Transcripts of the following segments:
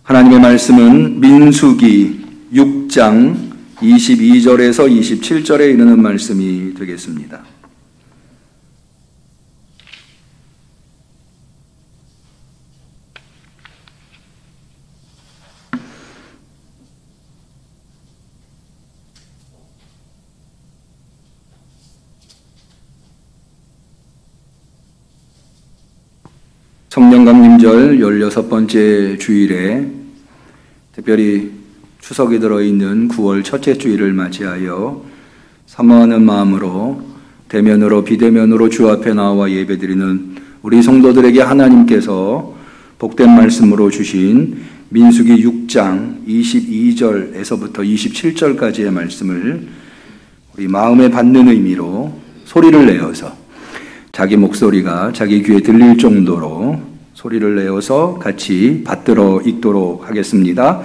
하나님의 말씀은 민수기 6장 22절에서 27절에 이르는 말씀이 되겠습니다. 성령강림절 16번째 주일에 특별히 추석이 들어있는 9월 첫째 주일을 맞이하여 사모하는 마음으로 대면으로 비대면으로 주 앞에 나와 예배드리는 우리 성도들에게 하나님께서 복된 말씀으로 주신 민수기 6장 22절에서부터 27절까지의 말씀을 우리 마음에 받는 의미로 소리를 내어서 자기 목소리가 자기 귀에 들릴 정도로 소리를 내어서 같이 받들어 읽도록 하겠습니다.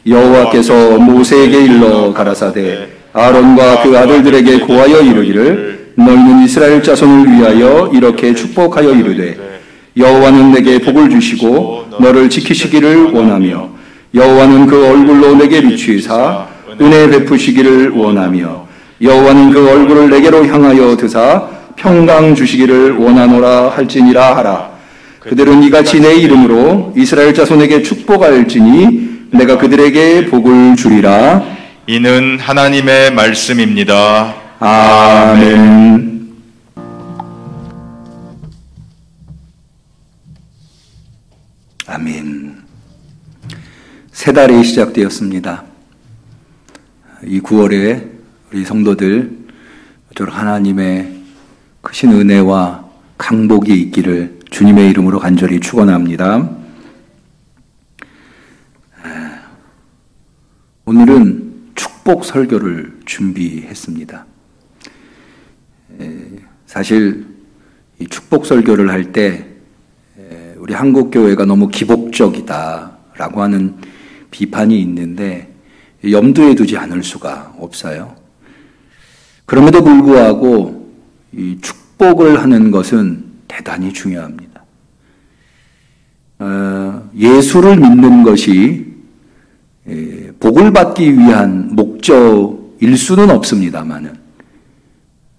여호와께서 모세에게 일러 가라사대 아론과 그 아들들에게 고하여 이르기를 너희는 이스라엘 자손을 위하여 이렇게 축복하여 이르되 여호와는 내게 복을 주시고 너를 지키시기를 원하며 여호와는 그 얼굴로 내게 비추이사 은혜 베푸시기를 원하며 여호와는 그 얼굴을 내게로 향하여 드사 평강 주시기를 원하노라 할지니라 하라. 그들은 이같이 내 이름으로 이스라엘 자손에게 축복할지니 내가 그들에게 복을 주리라. 이는 하나님의 말씀입니다. 아멘. 아멘. 새 달이 시작되었습니다. 이 9월에 우리 성도들 저런 하나님의 크신 은혜와 강복이 있기를 주님의 이름으로 간절히 축원합니다. 오늘은 축복 설교를 준비했습니다. 사실 이 축복 설교를 할 때 우리 한국 교회가 너무 기복적이다라고 하는 비판이 있는데 염두에 두지 않을 수가 없어요. 그럼에도 불구하고 이 축복을 하는 것은 대단히 중요합니다. 예수를 믿는 것이 복을 받기 위한 목적일 수는 없습니다만은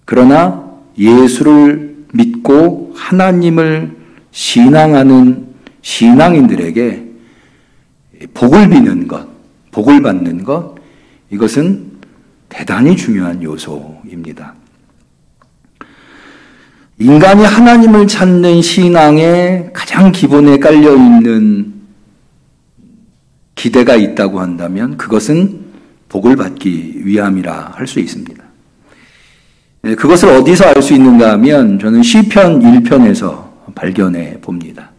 그러나 예수를 믿고 하나님을 신앙하는 신앙인들에게 복을 비는 것, 복을 받는 것, 이것은 대단히 중요한 요소입니다. 인간이 하나님을 찾는 신앙의 가장 기본에 깔려있는 기대가 있다고 한다면 그것은 복을 받기 위함이라 할 수 있습니다. 그것을 어디서 알 수 있는가 하면 저는 시편 1편에서 발견해 봅니다.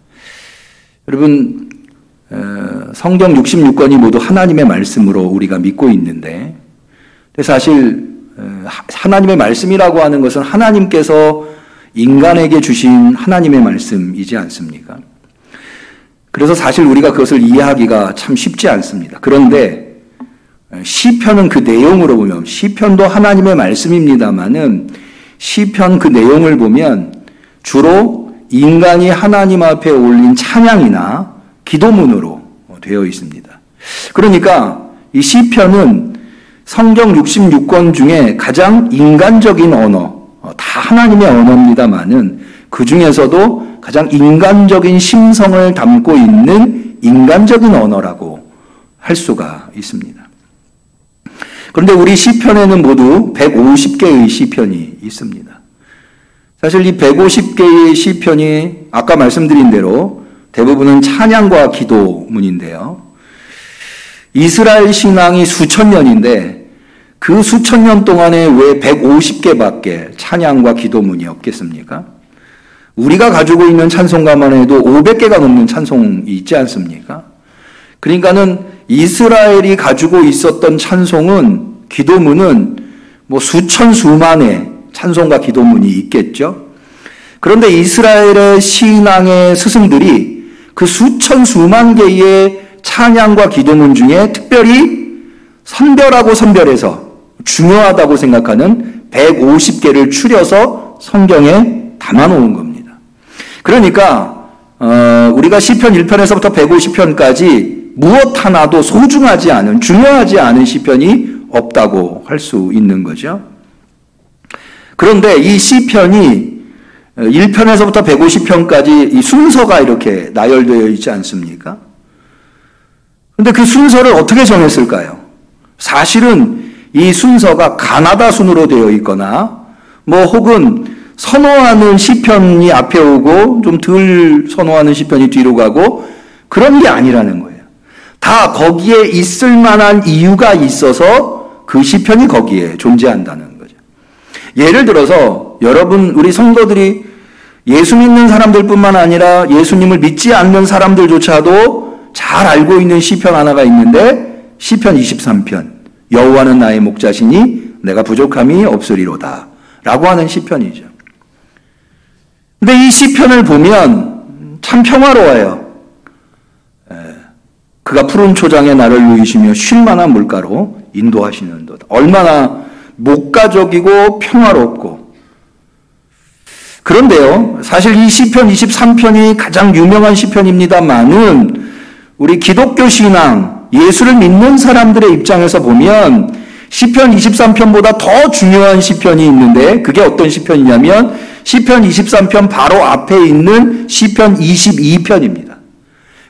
여러분, 성경 66권이 모두 하나님의 말씀으로 우리가 믿고 있는데 사실 하나님의 말씀이라고 하는 것은 하나님께서 인간에게 주신 하나님의 말씀이지 않습니까? 그래서 사실 우리가 그것을 이해하기가 참 쉽지 않습니다. 그런데 시편은 그 내용으로 보면 시편도 하나님의 말씀입니다만은 시편 그 내용을 보면 주로 인간이 하나님 앞에 올린 찬양이나 기도문으로 되어 있습니다. 그러니까 이 시편은 성경 66권 중에 가장 인간적인 언어, 다 하나님의 언어입니다만은 그 중에서도 가장 인간적인 심성을 담고 있는 인간적인 언어라고 할 수가 있습니다. 그런데 우리 시편에는 모두 150개의 시편이 있습니다. 사실 이 150개의 시편이 아까 말씀드린 대로 대부분은 찬양과 기도문인데요. 이스라엘 신앙이 수천 년인데 그 수천 년 동안에 왜 150개밖에 찬양과 기도문이 없겠습니까? 우리가 가지고 있는 찬송가만 해도 500개가 넘는 찬송이 있지 않습니까? 그러니까는 이스라엘이 가지고 있었던 찬송은, 기도문은 뭐 수천 수만의 찬송과 기도문이 있겠죠. 그런데 이스라엘의 신앙의 스승들이 그 수천 수만 개의 찬양과 기도문 중에 특별히 선별하고 선별해서 중요하다고 생각하는 150개를 추려서 성경에 담아놓은 겁니다. 그러니까 우리가 시편 1편에서부터 150편까지 무엇 하나도 소중하지 않은, 중요하지 않은 시편이 없다고 할 수 있는 거죠. 그런데 이 시편이 1편에서부터 150편까지 이 순서가 이렇게 나열되어 있지 않습니까? 근데 그 순서를 어떻게 정했을까요? 사실은 이 순서가 가나다 순으로 되어 있거나 혹은 선호하는 시편이 앞에 오고 좀 덜 선호하는 시편이 뒤로 가고 그런 게 아니라는 거예요. 다 거기에 있을 만한 이유가 있어서 그 시편이 거기에 존재한다는 거죠. 예를 들어서 여러분, 우리 성도들이 예수 믿는 사람들뿐만 아니라 예수님을 믿지 않는 사람들조차도 잘 알고 있는 시편 하나가 있는데 시편 23편, 여호와는 나의 목자시니 내가 부족함이 없으리로다 라고 하는 시편이죠. 근데 이 시편을 보면 참 평화로워요. 그가 푸른 초장에 나를 누이시며 쉴 만한 물가로 인도하시는 것. 얼마나 목가적이고 평화롭고. 그런데요, 사실 이 시편 23편이 가장 유명한 시편입니다만은 우리 기독교 신앙, 예수를 믿는 사람들의 입장에서 보면 시편 23편보다 더 중요한 시편이 있는데 그게 어떤 시편이냐면 시편 23편 바로 앞에 있는 시편 22편입니다.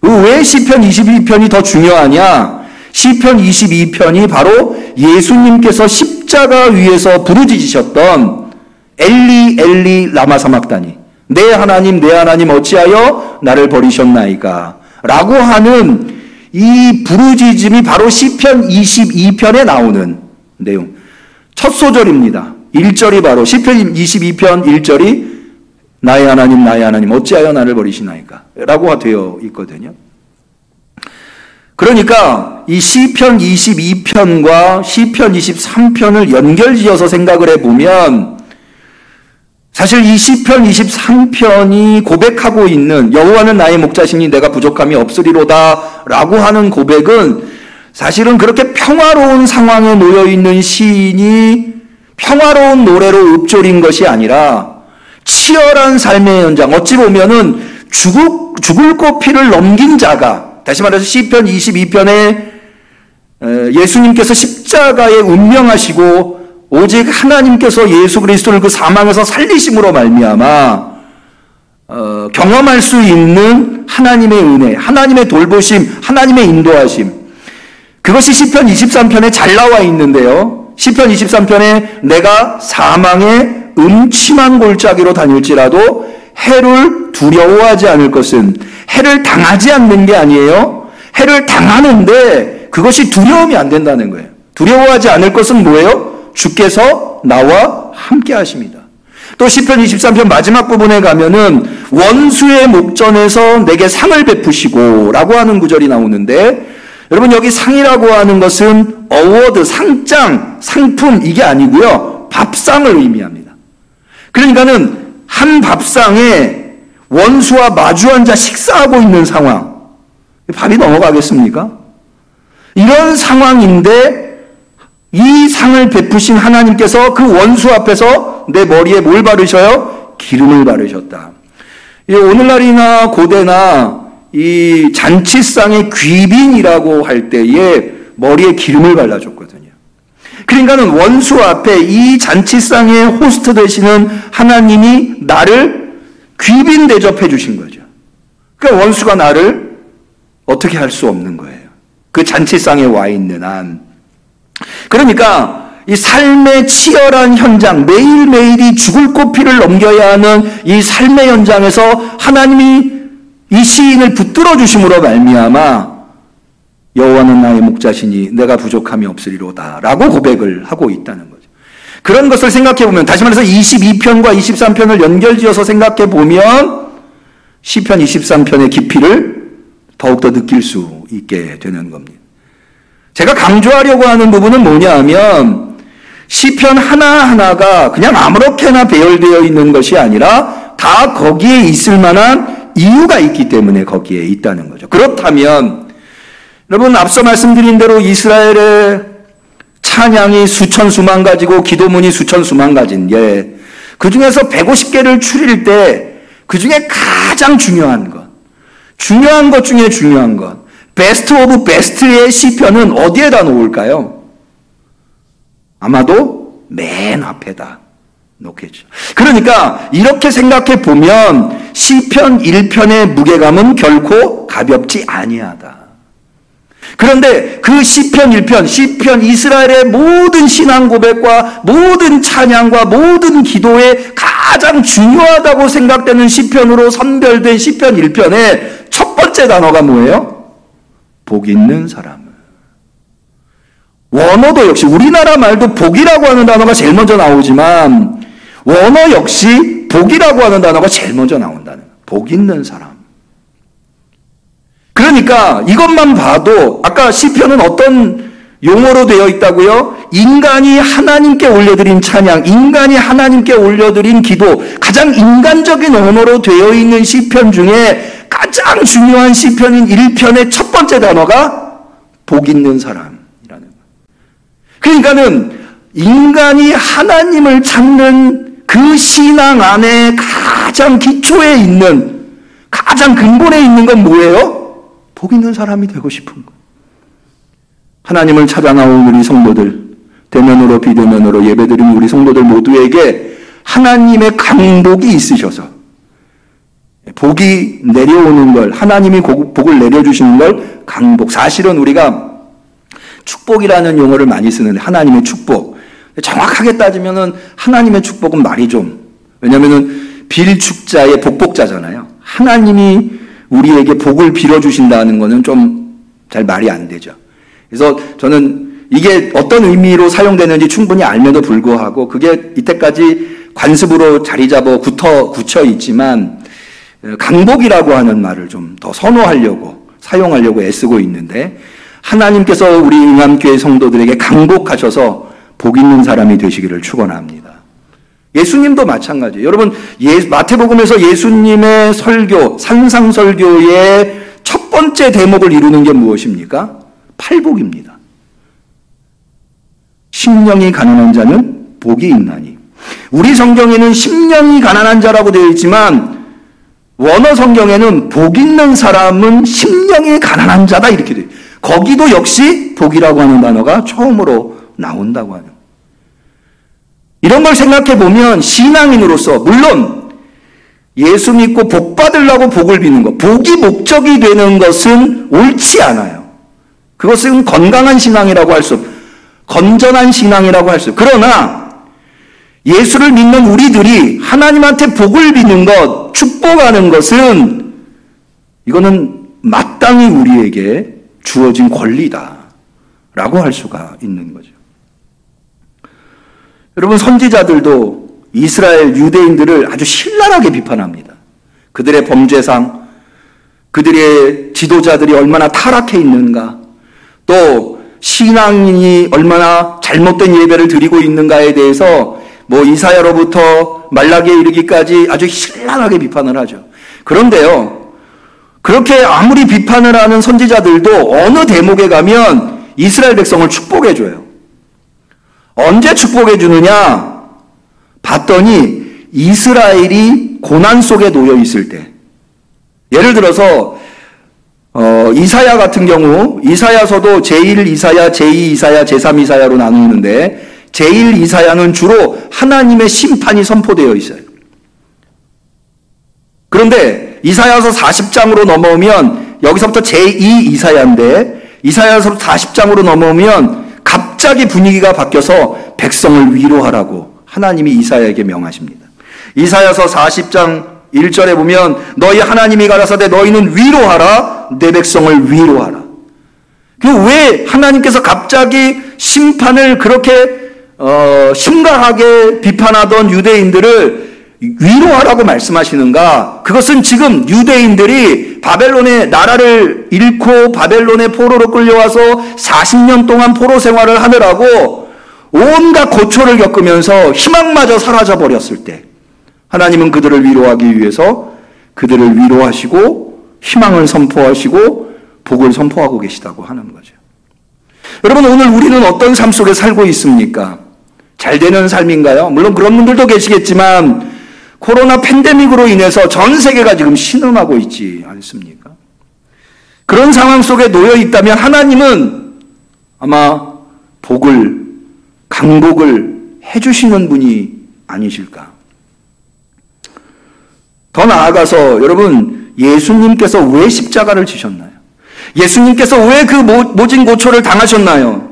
왜 시편 22편이 더 중요하냐? 시편 22편이 바로 예수님께서 십자가 위에서 부르짖으셨던 엘리 엘리 라마 사막다니, 내 하나님 어찌하여 나를 버리셨나이까 라고 하는 이 부르짖음이 바로 시편 22편에 나오는 내용. 첫 소절입니다. 1절이 바로 시편 22편 1절이 나의 하나님 어찌하여 나를 버리시나이까 라고 되어 있거든요. 그러니까 이 시편 22편과 시편 23편을 연결지어서 생각을 해보면 사실 이 시편 23편이 고백하고 있는 여호와는 나의 목자시니 내가 부족함이 없으리로다 라고 하는 고백은 사실은 그렇게 평화로운 상황에 놓여있는 시인이 평화로운 노래로 읊조린 것이 아니라 치열한 삶의 현장, 어찌 보면은 죽을 고피를 넘긴 자가, 다시 말해서 시편 22편에 예수님께서 십자가에 운명하시고 오직 하나님께서 예수 그리스도를 그 사망에서 살리심으로 말미암아 경험할 수 있는 하나님의 은혜, 하나님의 돌보심, 하나님의 인도하심, 그것이 시편 23편에 잘 나와 있는데요. 시편 23편에 내가 사망의 음침한 골짜기로 다닐지라도 해를 두려워하지 않을 것은, 해를 당하지 않는 게 아니에요. 해를 당하는데 그것이 두려움이 안 된다는 거예요. 두려워하지 않을 것은 뭐예요? 주께서 나와 함께 하십니다. 또 시편 23편 마지막 부분에 가면은 원수의 목전에서 내게 상을 베푸시고 라고 하는 구절이 나오는데, 여러분 여기 상이라고 하는 것은 어워드, 상장, 상품 이게 아니고요. 밥상을 의미합니다. 그러니까는 한 밥상에 원수와 마주 앉아 식사하고 있는 상황. 밥이 넘어가겠습니까? 이런 상황인데 이 상을 베푸신 하나님께서 그 원수 앞에서 내 머리에 뭘 바르셔요? 기름을 바르셨다. 오늘날이나 고대나 이 잔치상의 귀빈이라고 할 때에 머리에 기름을 발라줬거든요. 그러니까는 원수 앞에 이 잔치상의 호스트 되시는 하나님이 나를 귀빈 대접해 주신 거죠. 그러니까 원수가 나를 어떻게 할 수 없는 거예요. 그 잔치상에 와 있는 한. 그러니까 이 삶의 치열한 현장, 매일매일이 죽을 고피를 넘겨야 하는 이 삶의 현장에서 하나님이 이 시인을 붙들어 주심으로 말미암아 여호와는 나의 목자시니 내가 부족함이 없으리로다 라고 고백을 하고 있다는 거죠. 그런 것을 생각해 보면, 다시 말해서 22편과 23편을 연결지어서 생각해 보면 시편 23편의 깊이를 더욱더 느낄 수 있게 되는 겁니다. 제가 강조하려고 하는 부분은 뭐냐 하면 시편 하나하나가 그냥 아무렇게나 배열되어 있는 것이 아니라 다 거기에 있을 만한 이유가 있기 때문에 거기에 있다는 거죠. 그렇다면 여러분 앞서 말씀드린 대로 이스라엘의 찬양이 수천 수만 가지고 기도문이 수천 수만 가지인데 그 중에서 150개를 추릴 때 그 중에 가장 중요한 것 중에 중요한 것, 베스트 오브 베스트의 시편은 어디에다 놓을까요? 아마도 맨 앞에다 놓겠죠. 그러니까 이렇게 생각해 보면 시편 1편의 무게감은 결코 가볍지 아니하다. 그런데 그 시편 1편, 시편 이스라엘의 모든 신앙 고백과 모든 찬양과 모든 기도에 가장 중요하다고 생각되는 시편으로 선별된 시편 1편의 첫 번째 단어가 뭐예요? 복 있는 사람. 원어도 역시 우리나라 말도 복이라고 하는 단어가 제일 먼저 나오지만 원어 역시 복이라고 하는 단어가 제일 먼저 나온다는 거예요. 복 있는 사람. 그러니까 이것만 봐도 아까 시편은 어떤 용어로 되어 있다고요? 인간이 하나님께 올려드린 찬양, 인간이 하나님께 올려드린 기도, 가장 인간적인 언어로 되어 있는 시편 중에 가장 중요한 시편인 1편의 첫 번째 단어가 복 있는 사람이라는 거예요. 그러니까는 인간이 하나님을 찾는 그 신앙 안에 가장 기초에 있는, 가장 근본에 있는 건 뭐예요? 복 있는 사람이 되고 싶은 거예요. 하나님을 찾아 나온 우리 성도들, 대면으로 비대면으로 예배드리는 우리 성도들 모두에게 하나님의 강복이 있으셔서 복이 내려오는 걸, 하나님이 복을 내려주시는 걸 강복. 사실은 우리가 축복이라는 용어를 많이 쓰는데 하나님의 축복. 정확하게 따지면은 하나님의 축복은 말이 좀, 왜냐면은 빌축자의 복복자잖아요. 하나님이 우리에게 복을 빌어주신다는 것은 좀 잘 말이 안 되죠. 그래서 저는 이게 어떤 의미로 사용되는지 충분히 알면도 불구하고 그게 이때까지 관습으로 자리 잡아 굳혀 있지만 강복이라고 하는 말을 좀 더 선호하려고 사용하려고 애쓰고 있는데 하나님께서 우리 응암교회 성도들에게 강복하셔서 복 있는 사람이 되시기를 축원합니다. 예수님도 마찬가지예요. 여러분 마태복음에서 예수님의 설교, 산상설교의 첫 번째 대목을 이루는 게 무엇입니까? 팔복입니다. 심령이 가난한 자는 복이 있나니. 우리 성경에는 심령이 가난한 자라고 되어 있지만 원어 성경에는 복 있는 사람은 심령이 가난한 자다 이렇게 돼요. 거기도 역시 복이라고 하는 단어가 처음으로 나온다고 하는. 이런 걸 생각해 보면 신앙인으로서 물론 예수 믿고 복 받으려고 복을 비는 것, 복이 목적이 되는 것은 옳지 않아요. 그것은 건강한 신앙이라고 할 수 없고 건전한 신앙이라고 할 수 없고 그러나 예수를 믿는 우리들이 하나님한테 복을 비는 것, 축복하는 것은 이거는 마땅히 우리에게 주어진 권리다라고 할 수가 있는 거죠. 여러분 선지자들도 이스라엘 유대인들을 아주 신랄하게 비판합니다. 그들의 범죄상, 그들의 지도자들이 얼마나 타락해 있는가, 또 신앙인이 얼마나 잘못된 예배를 드리고 있는가에 대해서 이사야로부터 말라기에 이르기까지 아주 신랄하게 비판을 하죠. 그런데요, 그렇게 아무리 비판을 하는 선지자들도 어느 대목에 가면 이스라엘 백성을 축복해줘요. 언제 축복해 주느냐? 봤더니 이스라엘이 고난 속에 놓여 있을 때. 예를 들어서 이사야 같은 경우 이사야서도 제1 이사야, 제2 이사야, 제3 이사야로 나누는데 제1 이사야는 주로 하나님의 심판이 선포되어 있어요. 그런데 이사야서 40장으로 넘어오면 여기서부터 제2 이사야인데 이사야서 40장으로 넘어오면 갑자기 분위기가 바뀌어서 백성을 위로하라고 하나님이 이사야에게 명하십니다. 이사야서 40장 1절에 보면 너희 하나님이 가라사대 너희는 위로하라 내 백성을 위로하라. 왜 하나님께서 갑자기 심판을 그렇게 심각하게 비판하던 유대인들을 위로하라고 말씀하시는가? 그것은 지금 유대인들이 바벨론의 나라를 잃고 바벨론의 포로로 끌려와서 40년 동안 포로 생활을 하느라고 온갖 고초를 겪으면서 희망마저 사라져 버렸을 때 하나님은 그들을 위로하기 위해서 그들을 위로하시고 희망을 선포하시고 복을 선포하고 계시다고 하는 거죠. 여러분 오늘 우리는 어떤 삶 속에 살고 있습니까? 잘 되는 삶인가요? 물론 그런 분들도 계시겠지만 코로나 팬데믹으로 인해서 전 세계가 지금 신음하고 있지 않습니까? 그런 상황 속에 놓여 있다면 하나님은 아마 복을, 강복을 해주시는 분이 아니실까. 더 나아가서 여러분, 예수님께서 왜 십자가를 지셨나요? 예수님께서 왜 그 모진 고초를 당하셨나요?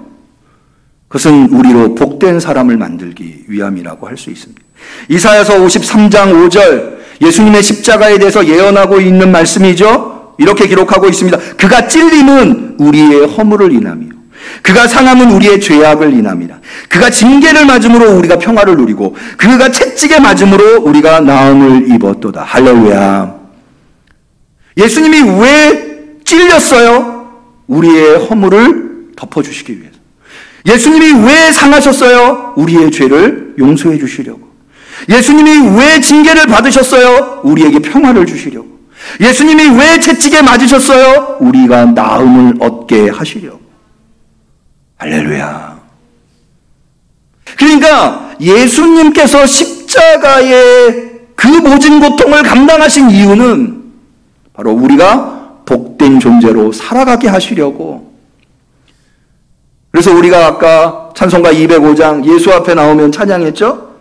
그것은 우리로 복된 사람을 만들기 위함이라고 할 수 있습니다. 이사야서 53장 5절, 예수님의 십자가에 대해서 예언하고 있는 말씀이죠. 이렇게 기록하고 있습니다. 그가 찔림은 우리의 허물을 인하며 그가 상함은 우리의 죄악을 인함이라. 그가 징계를 맞음으로 우리가 평화를 누리고 그가 채찍에 맞음으로 우리가 나음을 입었도다. 할렐루야. 예수님이 왜 찔렸어요? 우리의 허물을 덮어주시기 위해서. 예수님이 왜 상하셨어요? 우리의 죄를 용서해 주시려고. 예수님이 왜 징계를 받으셨어요? 우리에게 평화를 주시려고. 예수님이 왜 채찍에 맞으셨어요? 우리가 나음을 얻게 하시려고. 할렐루야. 그러니까 예수님께서 십자가의 그 모진 고통을 감당하신 이유는 바로 우리가 복된 존재로 살아가게 하시려고. 그래서 우리가 아까 찬송가 205장 예수 앞에 나오면 찬양했죠?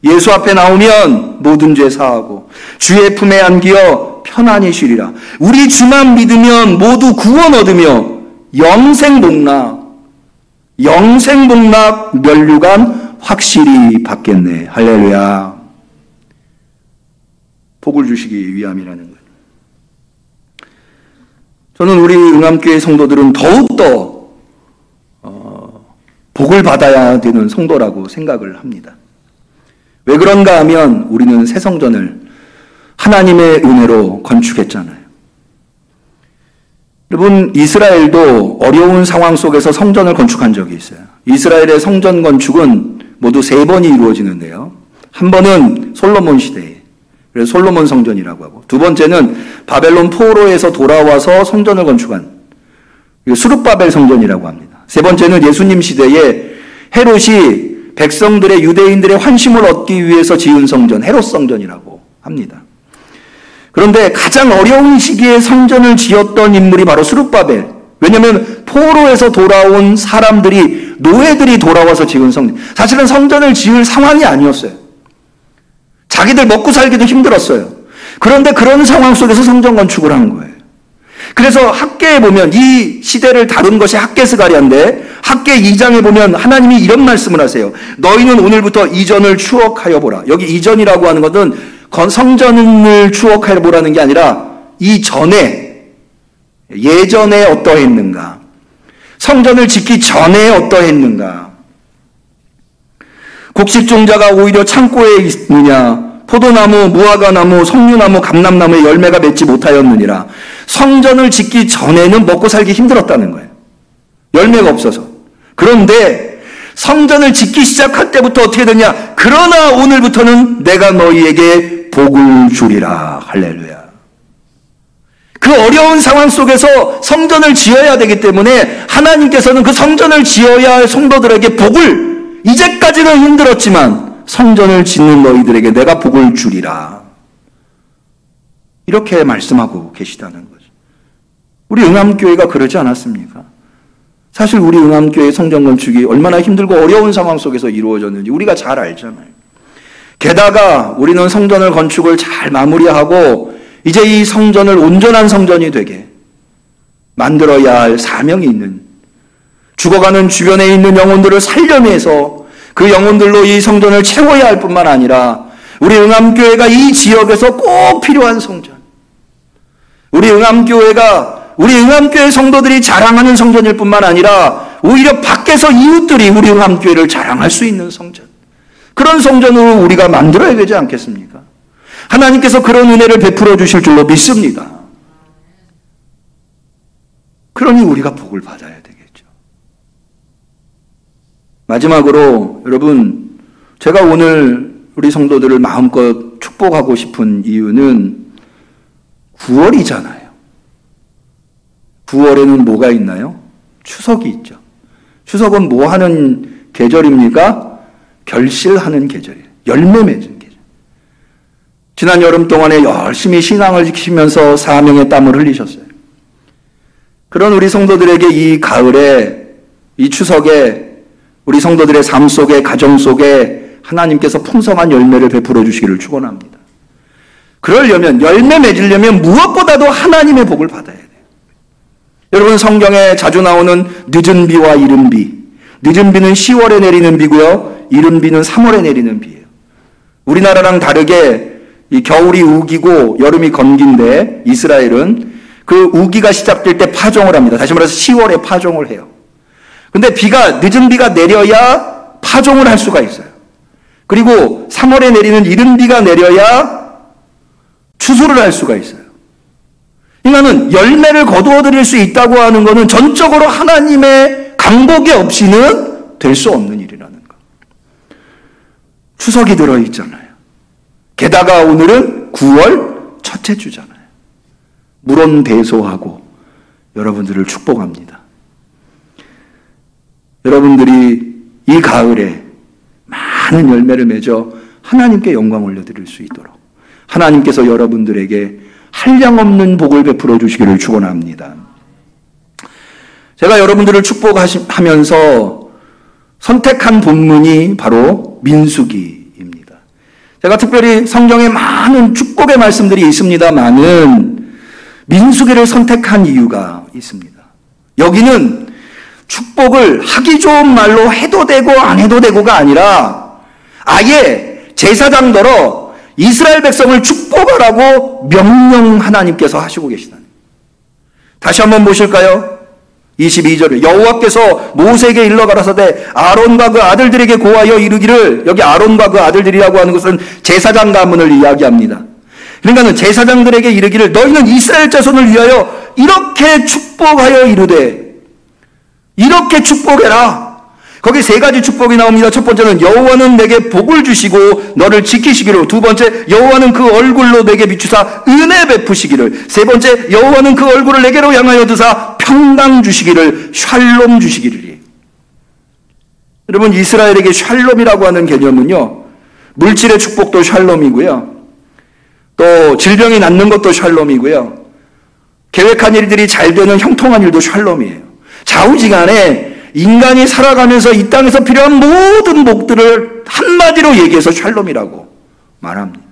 예수 앞에 나오면 모든 죄 사하고 주의 품에 안기어 편안히 쉬리라. 우리 주만 믿으면 모두 구원 얻으며 영생복락 면류관 확실히 받겠네. 할렐루야. 복을 주시기 위함이라는 거예요. 저는 우리 응암교회 성도들은 더욱더 복을 받아야 되는 성도라고 생각을 합니다. 왜 그런가 하면 우리는 새 성전을 하나님의 은혜로 건축했잖아요. 여러분, 이스라엘도 어려운 상황 속에서 성전을 건축한 적이 있어요. 이스라엘의 성전 건축은 모두 3번이 이루어지는데요. 한 번은 솔로몬 시대에, 그래서 솔로몬 성전이라고 하고, 두 번째는 바벨론 포로에서 돌아와서 성전을 건축한 수룹바벨 성전이라고 합니다. 세 번째는 예수님 시대에 헤롯이 백성들의 유대인들의 환심을 얻기 위해서 지은 성전, 헤롯 성전이라고 합니다. 그런데 가장 어려운 시기에 성전을 지었던 인물이 바로 수룹바벨. 왜냐하면 포로에서 돌아온 사람들이, 노예들이 돌아와서 지은 성전. 사실은 성전을 지을 상황이 아니었어요. 자기들 먹고 살기도 힘들었어요. 그런데 그런 상황 속에서 성전 건축을 한 거예요. 그래서 학개에 보면, 이 시대를 다룬 것이 학개스가랴인데 학개 2장에 보면 하나님이 이런 말씀을 하세요. 너희는 오늘부터 이전을 추억하여 보라. 여기 이전이라고 하는 것은 성전을 추억하여 보라는 게 아니라 이전에, 예전에 어떠했는가, 성전을 짓기 전에 어떠했는가, 곡식종자가 오히려 창고에 있느냐, 포도나무, 무화과나무, 석류나무, 감람나무에 열매가 맺지 못하였느니라. 성전을 짓기 전에는 먹고 살기 힘들었다는 거예요. 열매가 없어서. 그런데 성전을 짓기 시작할 때부터 어떻게 되냐? 그러나 오늘부터는 내가 너희에게 복을 주리라. 할렐루야. 그 어려운 상황 속에서 성전을 지어야 되기 때문에 하나님께서는 그 성전을 지어야 할 성도들에게 복을, 이제까지는 힘들었지만 성전을 짓는 너희들에게 내가 복을 주리라. 이렇게 말씀하고 계시다는 거죠. 우리 응암교회가 그러지 않았습니까? 사실 우리 응암교회 성전 건축이 얼마나 힘들고 어려운 상황 속에서 이루어졌는지 우리가 잘 알잖아요. 게다가 우리는 성전을 건축을 잘 마무리하고 이제 이 성전을 온전한 성전이 되게 만들어야 할 사명이 있는, 죽어가는 주변에 있는 영혼들을 살려내서 그 영혼들로 이 성전을 채워야 할 뿐만 아니라 우리 응암교회가 이 지역에서 꼭 필요한 성전, 우리 응암교회 성도들이 자랑하는 성전일 뿐만 아니라 오히려 밖에서 이웃들이 우리 응암교회를 자랑할 수 있는 성전, 그런 성전으로 우리가 만들어야 되지 않겠습니까? 하나님께서 그런 은혜를 베풀어 주실 줄로 믿습니다. 그러니 우리가 복을 받아야 되겠죠. 마지막으로 여러분, 제가 오늘 우리 성도들을 마음껏 축복하고 싶은 이유는 9월이잖아요. 9월에는 뭐가 있나요? 추석이 있죠. 추석은 뭐 하는 계절입니까? 결실하는 계절이에요. 열매 맺은 계절. 지난 여름 동안에 열심히 신앙을 지키면서 사명의 땀을 흘리셨어요. 그런 우리 성도들에게 이 가을에, 이 추석에 우리 성도들의 삶 속에, 가정 속에 하나님께서 풍성한 열매를 베풀어 주시기를 축원합니다. 그러려면, 열매 맺으려면 무엇보다도 하나님의 복을 받아야 돼요. 여러분, 성경에 자주 나오는 늦은 비와 이른 비. 늦은 비는 10월에 내리는 비고요. 이른 비는 3월에 내리는 비예요. 우리나라랑 다르게 이 겨울이 우기고 여름이 건기인데 이스라엘은 그 우기가 시작될 때 파종을 합니다. 다시 말해서 10월에 파종을 해요. 근데 늦은 비가 내려야 파종을 할 수가 있어요. 그리고 3월에 내리는 이른 비가 내려야 추수를 할 수가 있어요. 그러니까는 열매를 거두어 드릴 수 있다고 하는 것은 전적으로 하나님의 강복이 없이는 될 수 없는 일이라는 거. 추석이 들어있잖아요. 게다가 오늘은 9월 첫째 주잖아요. 물온배소하고 여러분들을 축복합니다. 여러분들이 이 가을에 많은 열매를 맺어 하나님께 영광 올려드릴 수 있도록 하나님께서 여러분들에게 한량없는 복을 베풀어 주시기를 축원합니다. 제가 여러분들을 축복하면서 선택한 본문이 바로 민수기입니다. 제가 특별히 성경에 많은 축복의 말씀들이 있습니다만은 민수기를 선택한 이유가 있습니다. 여기는 축복을 하기 좋은 말로 해도 되고 안 해도 되고가 아니라 아예 제사장더러 이스라엘 백성을 축복하라고 명령 하나님께서 하시고 계시다는. 다시 한번 보실까요? 22절에 여호와께서 모세에게 일러 가라사대 아론과 그 아들들에게 고하여 이르기를, 여기 아론과 그 아들들이라고 하는 것은 제사장 가문을 이야기합니다. 그러니까는 제사장들에게 이르기를 너희는 이스라엘 자손을 위하여 이렇게 축복하여 이르되, 이렇게 축복해라. 거기 세 가지 축복이 나옵니다. 첫 번째는 여호와는 내게 복을 주시고 너를 지키시기로. 두 번째, 여호와는 그 얼굴로 내게 비추사 은혜 베푸시기를. 세 번째, 여호와는 그 얼굴을 내게로 향하여 드사 평강 주시기를, 샬롬 주시기를. 여러분, 이스라엘에게 샬롬이라고 하는 개념은요, 물질의 축복도 샬롬이고요, 또 질병이 낫는 것도 샬롬이고요, 계획한 일들이 잘 되는 형통한 일도 샬롬이에요. 좌우지간에 인간이 살아가면서 이 땅에서 필요한 모든 복들을 한마디로 얘기해서 샬롬이라고 말합니다.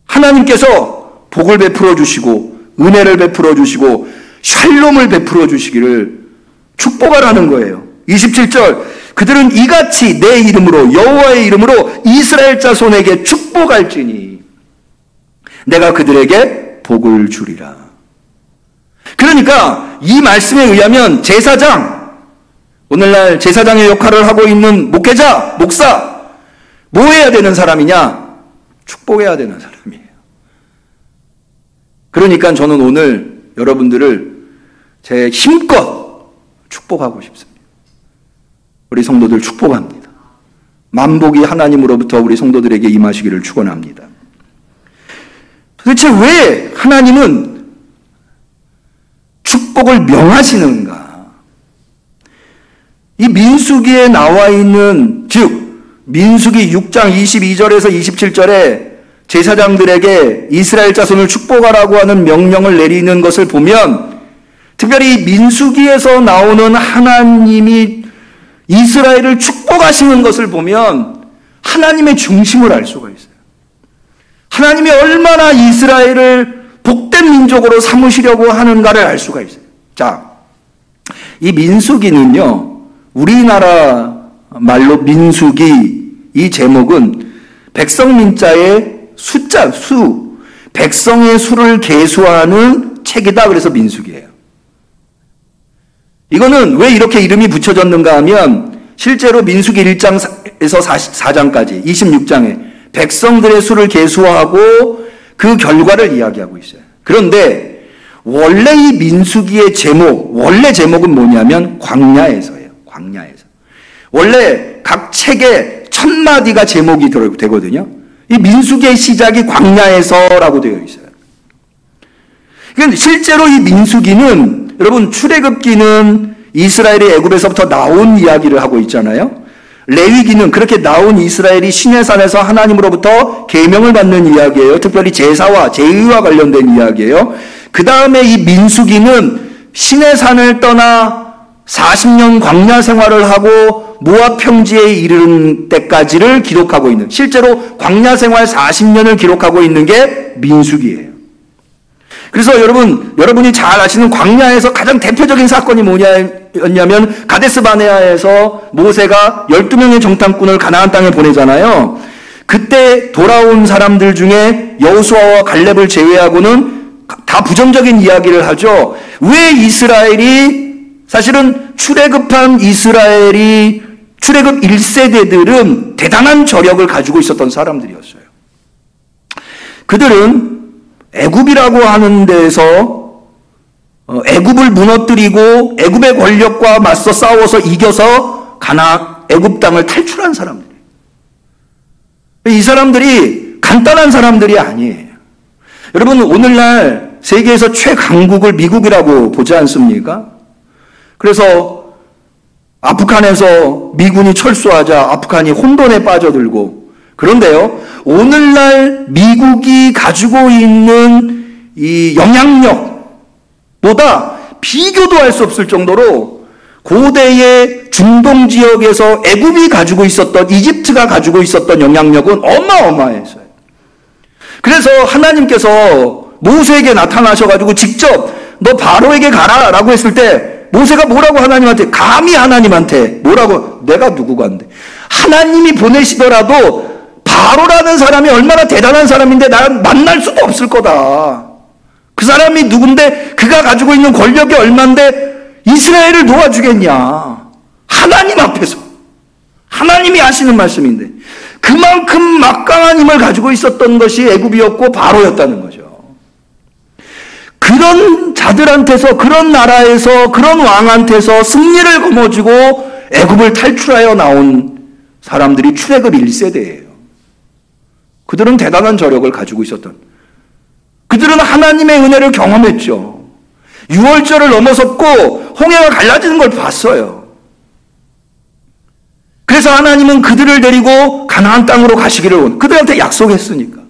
하나님께서 복을 베풀어 주시고 은혜를 베풀어 주시고 샬롬을 베풀어 주시기를 축복하라는 거예요. 27절, 그들은 이같이 내 이름으로, 여호와의 이름으로 이스라엘 자손에게 축복할지니 내가 그들에게 복을 주리라. 그러니까 이 말씀에 의하면 제사장, 오늘날 제사장의 역할을 하고 있는 목회자, 목사, 뭐 해야 되는 사람이냐? 축복해야 되는 사람이에요. 그러니까 저는 오늘 여러분들을 제 힘껏 축복하고 싶습니다. 우리 성도들 축복합니다. 만복이 하나님으로부터 우리 성도들에게 임하시기를 축원합니다. 도대체 왜 하나님은 축복을 명하시는가? 이 민수기에 나와 있는, 즉 민수기 6장 22절에서 27절에 제사장들에게 이스라엘 자손을 축복하라고 하는 명령을 내리는 것을 보면, 특별히 민수기에서 나오는 하나님이 이스라엘을 축복하시는 것을 보면 하나님의 중심을 알 수가 있어요. 하나님이 얼마나 이스라엘을 복된 민족으로 삼으시려고 하는가를 알 수가 있어요. 자, 이 민수기는요, 우리나라 말로 민수기, 이 제목은 백성민자의 숫자, 백성의 수를 계수하는 책이다. 그래서 민수기예요. 이거는 왜 이렇게 이름이 붙여졌는가 하면 실제로 민수기 1장에서 4장까지 26장에 백성들의 수를 계수하고 그 결과를 이야기하고 있어요. 그런데 원래 이 민수기의 원래 제목은 뭐냐면 광야에서예요. 광야에서. 원래 각 책에 1000마디가 제목이 되거든요. 이 민수기의 시작이 광야에서라고 되어 있어요. 그러니까 실제로 이 민수기는, 여러분, 출애굽기는 이스라엘이 애굽에서부터 나온 이야기를 하고 있잖아요. 레위기는 그렇게 나온 이스라엘이 시내산에서 하나님으로부터 계명을 받는 이야기예요. 특별히 제사와 제의와 관련된 이야기예요. 그 다음에 이 민수기는 시내 산을 떠나 40년 광야 생활을 하고 모압 평지에 이르는 때까지를 기록하고 있는, 실제로 광야 생활 40년을 기록하고 있는 게 민수기예요. 그래서 여러분이 잘 아시는 광야에서 가장 대표적인 사건이 뭐냐면 가데스 바네아에서 모세가 12명의 정탐꾼을 가나안 땅에 보내잖아요. 그때 돌아온 사람들 중에 여호수아와 갈렙을 제외하고는 다 부정적인 이야기를 하죠. 왜 이스라엘이, 사실은 출애굽한 이스라엘이, 출애굽 1세대들은 대단한 저력을 가지고 있었던 사람들이었어요. 그들은 애굽이라고 하는 데에서 애굽을 무너뜨리고 애굽의 권력과 맞서 싸워서 이겨서 애굽 땅을 탈출한 사람들이에요. 이 사람들이 간단한 사람들이 아니에요. 여러분, 오늘날 세계에서 최강국을 미국이라고 보지 않습니까? 그래서 아프간에서 미군이 철수하자 아프간이 혼돈에 빠져들고, 그런데요, 오늘날 미국이 가지고 있는 이 영향력보다 비교도 할 수 없을 정도로 고대의 중동 지역에서 애굽이 가지고 있었던, 이집트가 가지고 있었던 영향력은 어마어마했어요. 그래서 하나님께서 모세에게 나타나셔가지고 직접 너 바로에게 가라라고 했을 때 모세가 뭐라고 하나님한테, 감히 하나님한테 뭐라고, 내가 누구간데, 하나님이 보내시더라도 바로라는 사람이 얼마나 대단한 사람인데 난 만날 수도 없을 거다. 그 사람이 누군데, 그가 가지고 있는 권력이 얼만데 이스라엘을 도와주겠냐. 하나님 앞에서, 하나님이 하시는 말씀인데 그만큼 막강한 힘을 가지고 있었던 것이 애굽이었고 바로였다는 거죠. 그런 자들한테서, 그런 나라에서, 그런 왕한테서 승리를 거머쥐고 애굽을 탈출하여 나온 사람들이 출애굽 1세대예요. 그들은 대단한 저력을 가지고 있었던, 그들은 하나님의 은혜를 경험했죠. 유월절을 넘어섰고 홍해가 갈라지는 걸 봤어요. 그래서 하나님은 그들을 데리고 가나안 땅으로 가시기를 그들한테 약속했으니까.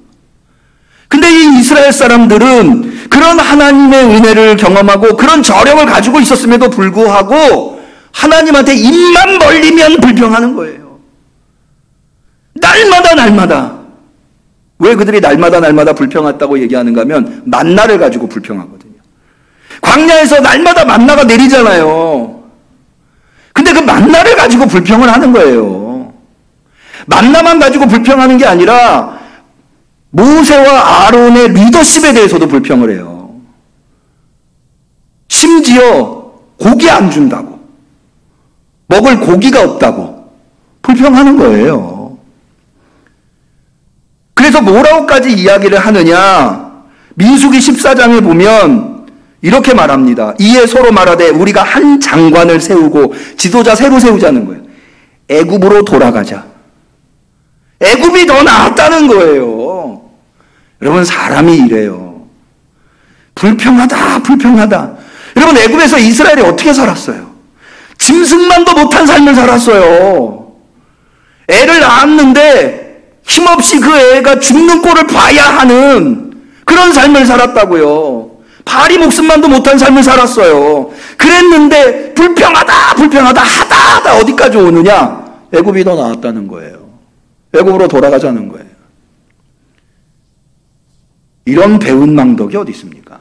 근데 이 이스라엘 사람들은 그런 하나님의 은혜를 경험하고 그런 저력을 가지고 있었음에도 불구하고 하나님한테 입만 벌리면 불평하는 거예요. 날마다. 왜 그들이 날마다 불평했다고 얘기하는가 하면 만나를 가지고 불평하거든요. 광야에서 날마다 만나가 내리잖아요. 근데 그 만나를 가지고 불평을 하는 거예요. 만나만 가지고 불평하는 게 아니라 모세와 아론의 리더십에 대해서도 불평을 해요. 심지어 고기 안 준다고, 먹을 고기가 없다고 불평하는 거예요. 그래서 뭐라고까지 이야기를 하느냐, 민수기 14장에 보면 이렇게 말합니다. 이에 서로 말하되 우리가 한 장관을 세우고 지도자 새로 세우자는 거예요. 애굽으로 돌아가자. 애굽이 더 나았다는 거예요. 여러분, 사람이 이래요. 불평하다. 여러분, 애굽에서 이스라엘이 어떻게 살았어요? 짐승만도 못한 삶을 살았어요. 애를 낳았는데 힘없이 그 애가 죽는 꼴을 봐야 하는 그런 삶을 살았다고요. 파리 목숨만도 못한 삶을 살았어요. 그랬는데 불평하다 하다 어디까지 오느냐? 애굽이 더 나았다는 거예요. 애굽으로 돌아가자는 거예요. 이런 배은 망덕이 어디 있습니까?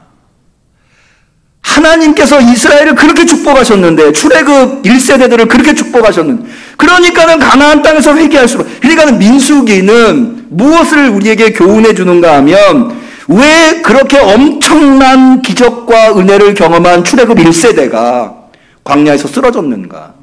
하나님께서 이스라엘을 그렇게 축복하셨는데, 출애굽 1세대들을 그렇게 축복하셨는데, 그러니까는 가나안 땅에서 회개할수록, 그러니까는 민수기는 무엇을 우리에게 교훈해 주는가 하면, 왜 그렇게 엄청난 기적과 은혜를 경험한 출애굽 1세대가 광야에서 쓰러졌는가?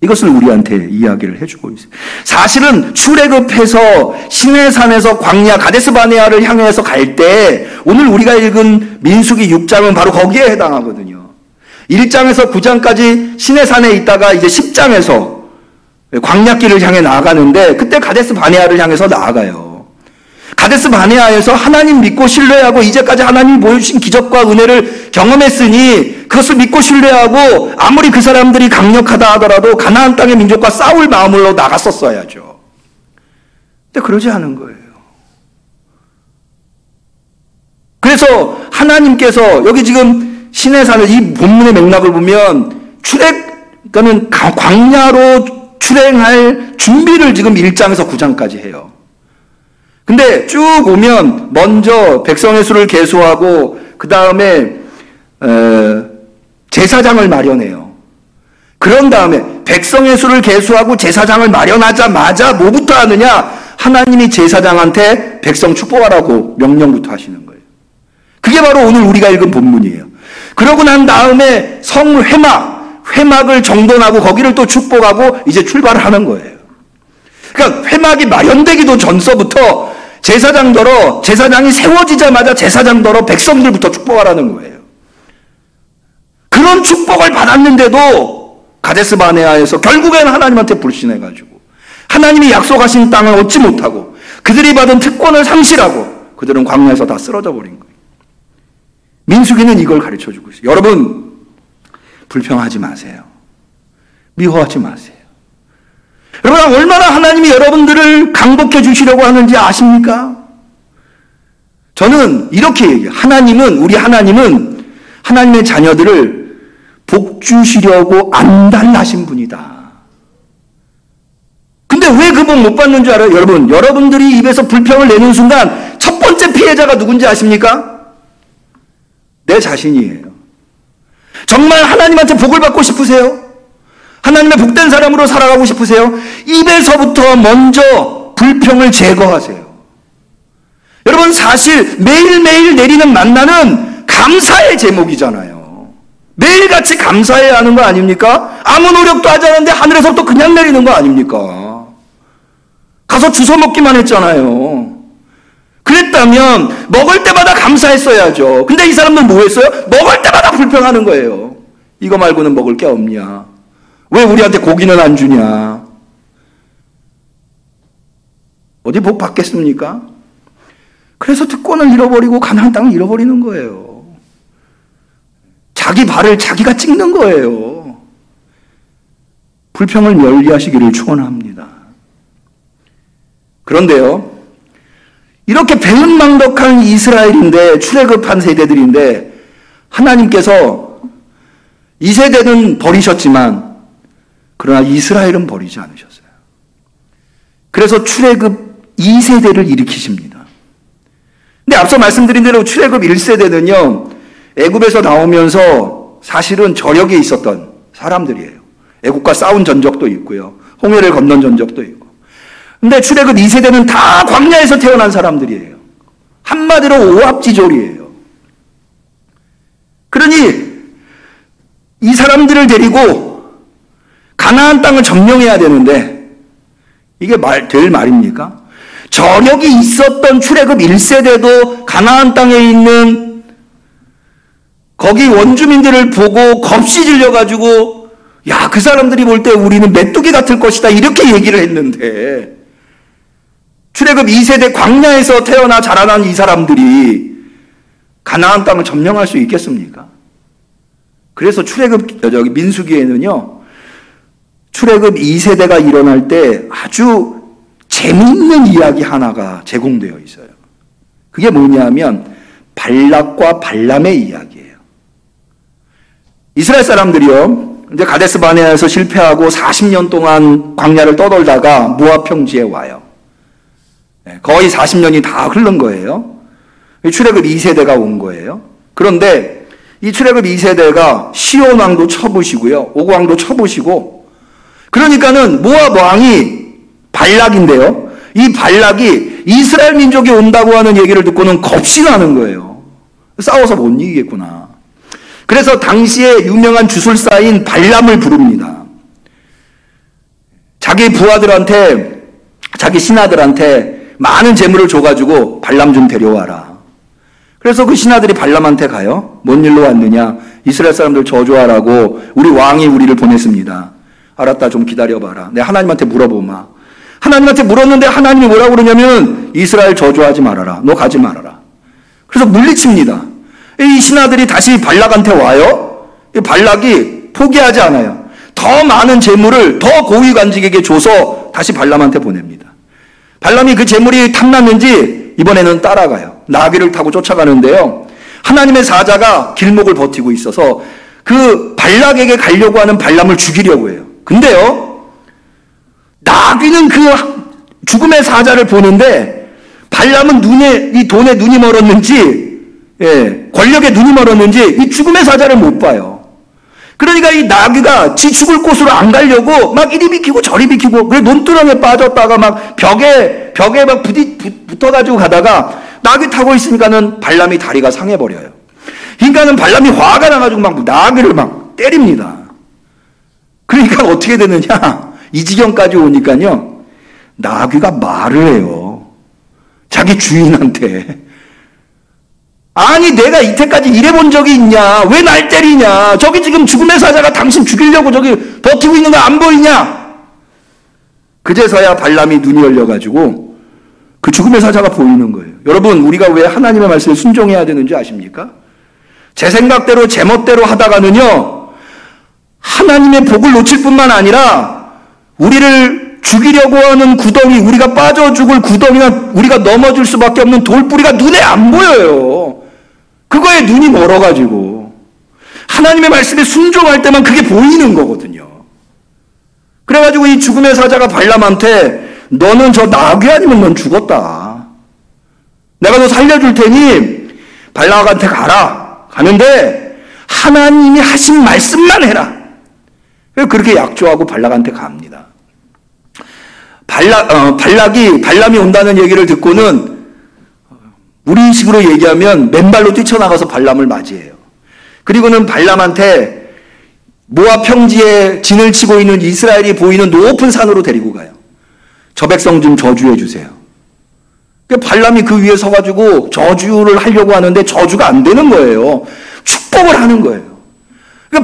이것을 우리한테 이야기를 해주고 있어요. 사실은 출애굽해서 시내산에서 광야 가데스 바네아를 향해서 갈 때 오늘 우리가 읽은 민수기 6장은 바로 거기에 해당하거든요. 1장에서 9장까지 시내산에 있다가 이제 10장에서 광야길을 향해 나아가는데, 그때 가데스 바네아를 향해서 나아가요. 가데스 바네아에서 하나님 믿고 신뢰하고 이제까지 하나님이 보여주신 기적과 은혜를 경험했으니 그것을 믿고 신뢰하고 아무리 그 사람들이 강력하다 하더라도 가나안 땅의 민족과 싸울 마음으로 나갔었어야죠. 근데 그러지 않은 거예요. 그래서 하나님께서 여기 지금 시내산을 이 본문의 맥락을 보면 그러니까는 광야로 출행할 준비를 지금 1장에서 9장까지 해요. 근데 쭉 오면 먼저 백성의 수를 계수하고 그 다음에 제사장을 마련해요. 그런 다음에 백성의 수를 계수하고 제사장을 마련하자마자 뭐부터 하느냐? 하나님이 제사장한테 백성 축복하라고 명령부터 하시는 거예요. 그게 바로 오늘 우리가 읽은 본문이에요. 그러고 난 다음에 회막을 정돈하고 거기를 또 축복하고 이제 출발을 하는 거예요. 그러니까 회막이 마련되기도 전서부터 제사장이 세워지자마자 제사장더러 백성들부터 축복하라는 거예요. 그런 축복을 받았는데도 가데스 바네아에서 결국에는 하나님한테 불신해가지고 하나님이 약속하신 땅을 얻지 못하고 그들이 받은 특권을 상실하고 그들은 광야에서 다 쓰러져 버린 거예요. 민수기는 이걸 가르쳐주고 있어요. 여러분, 불평하지 마세요. 미워하지 마세요. 여러분, 얼마나 하나님이 여러분들을 강복해 주시려고 하는지 아십니까? 저는 이렇게 얘기해요. 우리 하나님은 하나님의 자녀들을 복 주시려고 안달나신 분이다. 근데 왜 그 복 못 받는 줄 알아요? 여러분들이 입에서 불평을 내는 순간 첫 번째 피해자가 누군지 아십니까? 내 자신이에요. 정말 하나님한테 복을 받고 싶으세요? 하나님의 복된 사람으로 살아가고 싶으세요? 입에서부터 먼저 불평을 제거하세요. 여러분, 사실 매일매일 내리는 만나는 감사의 제목이잖아요. 매일같이 감사해야 하는 거 아닙니까? 아무 노력도 하지 않았는데 하늘에서부터 그냥 내리는 거 아닙니까? 가서 주워 먹기만 했잖아요. 그랬다면 먹을 때마다 감사했어야죠. 근데 이 사람들은 뭐 했어요? 먹을 때마다 불평하는 거예요. 이거 말고는 먹을 게 없냐? 왜 우리한테 고기는 안 주냐? 어디 복 받겠습니까? 그래서 특권을 잃어버리고 가나안 땅을 잃어버리는 거예요. 자기 발을 자기가 찍는 거예요. 불평을 멀리하시기를 축원합니다. 그런데요, 이렇게 배은망덕한 이스라엘인데, 출애굽한 세대들인데 하나님께서 이 세대는 버리셨지만 그러나 이스라엘은 버리지 않으셨어요. 그래서 출애굽 2세대를 일으키십니다. 근데 앞서 말씀드린 대로 출애굽 1세대는요, 애굽에서 나오면서 사실은 저력에 있었던 사람들이에요. 애국과 싸운 전적도 있고요, 홍해를 건넌 전적도 있고. 근데 출애굽 2세대는 다 광야에서 태어난 사람들이에요. 한마디로 오합지졸이에요. 그러니 이 사람들을 데리고 가나안 땅을 점령해야 되는데 이게 될 말입니까? 저력이 있었던 출애굽 1세대도 가나안 땅에 있는 거기 원주민들을 보고 겁시 질려가지고 야, 그 사람들이 볼 때 우리는 메뚜기 같을 것이다 이렇게 얘기를 했는데, 출애굽 2세대 광야에서 태어나 자라난 이 사람들이 가나안 땅을 점령할 수 있겠습니까? 그래서 민수기에는요, 출애굽 2세대가 일어날 때 아주 재미있는 이야기 하나가 제공되어 있어요. 그게 뭐냐면 발락과 발람의 이야기예요. 이스라엘 사람들이요, 이제 가데스 바네아에서 실패하고 40년 동안 광야를 떠돌다가 모압 평지에 와요. 거의 40년이 다 흐른 거예요. 출애굽 2세대가 온 거예요. 그런데 이 출애굽 2세대가 시온 왕도 쳐부시고요, 옥 왕도 쳐부시고, 그러니까는 모압 왕이 발락인데요, 이 발락이 이스라엘 민족이 온다고 하는 얘기를 듣고는 겁신하는 거예요. 싸워서 못 이기겠구나. 그래서 당시에 유명한 주술사인 발람을 부릅니다. 자기 부하들한테, 자기 신하들한테 많은 재물을 줘가지고 발람 좀 데려와라. 그래서 그 신하들이 발람한테 가요. 뭔 일로 왔느냐? 이스라엘 사람들 저주하라고 우리 왕이 우리를 보냈습니다. 알았다, 좀 기다려봐라. 내가 하나님한테 물어보마. 하나님한테 물었는데 하나님이 뭐라고 그러냐면 이스라엘 저주하지 말아라. 너 가지 말아라. 그래서 물리칩니다. 이 신하들이 다시 발락한테 와요. 이 발락이 포기하지 않아요. 더 많은 재물을 더 고위 관직에게 줘서 다시 발람한테 보냅니다. 발람이 그 재물이 탐났는지 이번에는 따라가요. 나귀를 타고 쫓아가는데요, 하나님의 사자가 길목을 버티고 있어서 그 발락에게 가려고 하는 발람을 죽이려고 해요. 근데요, 나귀는 그 죽음의 사자를 보는데 발람은 이 돈에 눈이 멀었는지, 권력에 눈이 멀었는지 이 죽음의 사자를 못 봐요. 그러니까 이 나귀가 지 죽을 곳으로 안 가려고 막 이리 비키고 저리 비키고, 그래 논두렁에 빠졌다가 막 벽에 막 붙어가지고 가다가 나귀 타고 있으니까는 발람이 다리가 상해버려요. 그러니까는 발람이 화가 나가지고 막 나귀를 막 때립니다. 그러니까 어떻게 되느냐, 이 지경까지 오니까요, 나귀가 말을 해요. 자기 주인한테. 아니, 내가 이때까지 일해본 적이 있냐? 왜 날 때리냐? 저기 지금 죽음의 사자가 당신 죽이려고 저기 버티고 있는 거 안 보이냐? 그제서야 발람이 눈이 열려가지고 그 죽음의 사자가 보이는 거예요. 여러분, 우리가 왜 하나님의 말씀에 순종해야 되는지 아십니까? 제 생각대로 제 멋대로 하다가는요, 하나님의 복을 놓칠 뿐만 아니라 우리를 죽이려고 하는 구덩이, 우리가 빠져 죽을 구덩이나 우리가 넘어질 수밖에 없는 돌뿌리가 눈에 안 보여요. 그거에 눈이 멀어가지고. 하나님의 말씀에 순종할 때만 그게 보이는 거거든요. 그래가지고 이 죽음의 사자가 발람한테 너는 저 나귀 아니면 넌 죽었다. 내가 너 살려줄 테니 발락한테 가라. 가는데 하나님이 하신 말씀만 해라. 그렇게 약조하고 발락한테 갑니다. 발람이 온다는 얘기를 듣고는 우리식으로 얘기하면 맨발로 뛰쳐나가서 발람을 맞이해요. 그리고는 발람한테 모압 평지에 진을 치고 있는 이스라엘이 보이는 높은 산으로 데리고 가요. 저 백성 좀 저주해 주세요. 발람이 그 위에 서가지고 저주를 하려고 하는데 저주가 안 되는 거예요. 축복을 하는 거예요.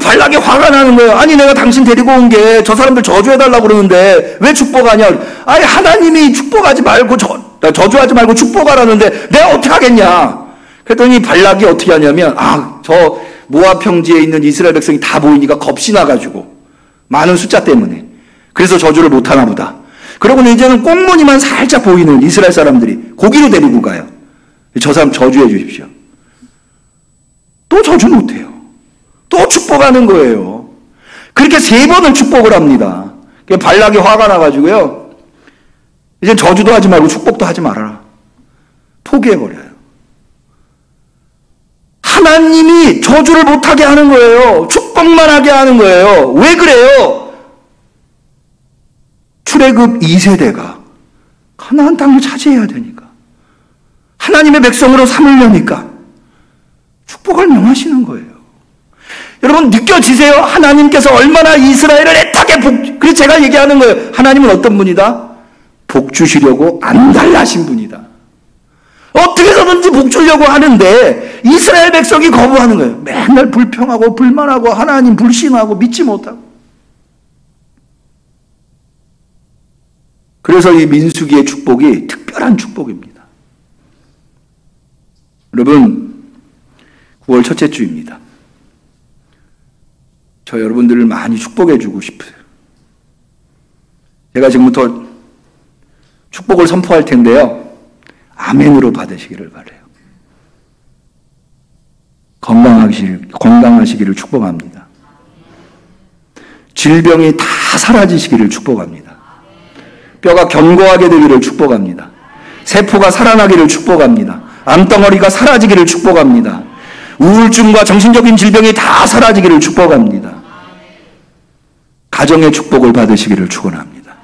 발락이 화가 나는 거예요. 아니, 내가 당신 데리고 온 게 저 사람들 저주해달라고 그러는데 왜 축복하냐? 아니, 하나님이 축복하지 말고 저주하지 말고 축복하라는데 내가 어떻게 하겠냐? 그랬더니 발락이 어떻게 하냐면, 저 모압 평지에 있는 이스라엘 백성이 다 보이니까 겁이 나가지고, 많은 숫자 때문에. 그래서 저주를 못하나 보다. 그러고는 이제는 꽁무니만 살짝 보이는 이스라엘 사람들이 고기로 데리고 가요. 저 사람 저주해 주십시오. 또 저주 못해요. 또 축복하는 거예요. 그렇게 3번을 축복을 합니다. 발락이 화가 나가지고요, 이제 저주도 하지 말고 축복도 하지 말아라. 포기해버려요. 하나님이 저주를 못하게 하는 거예요. 축복만 하게 하는 거예요. 왜 그래요? 출애굽 2세대가 가나안 땅을 차지해야 되니까, 하나님의 백성으로 삼으려니까 축복을 명하시는 거예요. 여러분, 느껴지세요? 하나님께서 얼마나 이스라엘을 애타게 그래서 제가 얘기하는 거예요. 하나님은 어떤 분이다? 복 주시려고 안달나신 분이다. 어떻게 해서든지 복 주려고 하는데 이스라엘 백성이 거부하는 거예요. 맨날 불평하고 불만하고 하나님 불신하고 믿지 못하고. 그래서 이 민수기의 축복이 특별한 축복입니다. 여러분, 9월 첫째 주입니다. 저 여러분들을 많이 축복해 주고 싶어요. 제가 지금부터 축복을 선포할 텐데요, 아멘으로 받으시기를 바라요. 건강하시기를 축복합니다. 질병이 다 사라지시기를 축복합니다. 뼈가 견고하게 되기를 축복합니다. 세포가 살아나기를 축복합니다. 암덩어리가 사라지기를 축복합니다. 우울증과 정신적인 질병이 다 사라지기를 축복합니다. 가정의 축복을 받으시기를 축원합니다.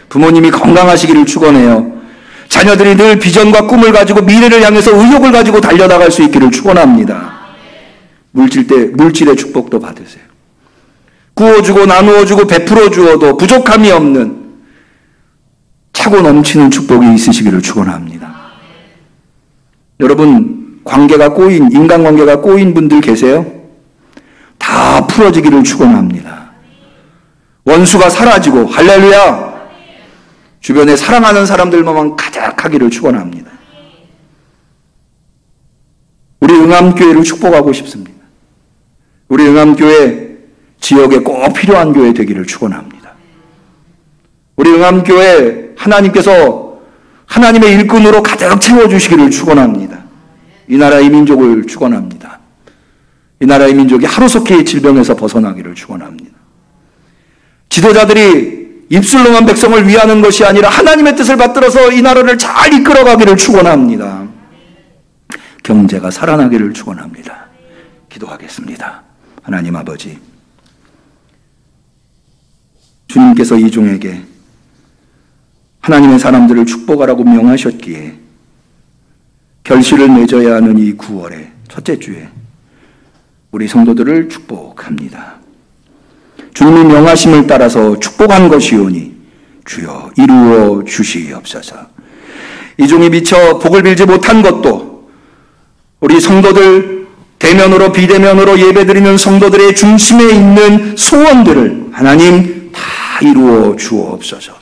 부모님이 건강하시기를 축원해요. 자녀들이 늘 비전과 꿈을 가지고 미래를 향해서 의욕을 가지고 달려나갈 수 있기를 축원합니다. 물질의 축복도 받으세요. 구워주고 나누어주고 베풀어 주어도 부족함이 없는 차고 넘치는 축복이 있으시기를 축원합니다. 여러분, 인간관계가 꼬인 분들 계세요? 다 풀어지기를 축원합니다. 원수가 사라지고, 할렐루야, 주변에 사랑하는 사람들만 가득하기를 축원합니다. 우리 응암교회를 축복하고 싶습니다. 우리 응암교회 지역에 꼭 필요한 교회 되기를 축원합니다. 우리 응암교회 하나님께서 하나님의 일꾼으로 가득 채워주시기를 축원합니다. 이 나라의 민족을 축원합니다. 이 나라의 민족이 하루속히 질병에서 벗어나기를 축원합니다. 지도자들이 입술로만 백성을 위하는 것이 아니라 하나님의 뜻을 받들어서 이 나라를 잘 이끌어가기를 축원합니다. 경제가 살아나기를 축원합니다. 기도하겠습니다. 하나님 아버지, 주님께서 이 종에게 하나님의 사람들을 축복하라고 명하셨기에 결실을 맺어야 하는 이 9월의 첫째 주에 우리 성도들을 축복합니다. 주님의 명하심을 따라서 축복한 것이오니 주여 이루어 주시옵소서. 이 종이 미처 복을 빌지 못한 것도 우리 성도들 대면으로 비대면으로 예배드리는 성도들의 중심에 있는 소원들을 하나님 다 이루어 주옵소서.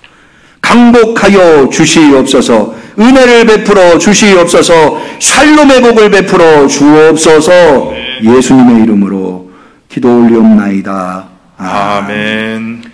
강복하여 주시옵소서. 은혜를 베풀어 주시옵소서. 샬롬의 복을 베풀어 주옵소서. 예수님의 이름으로 기도 올리옵나이다. 아멘.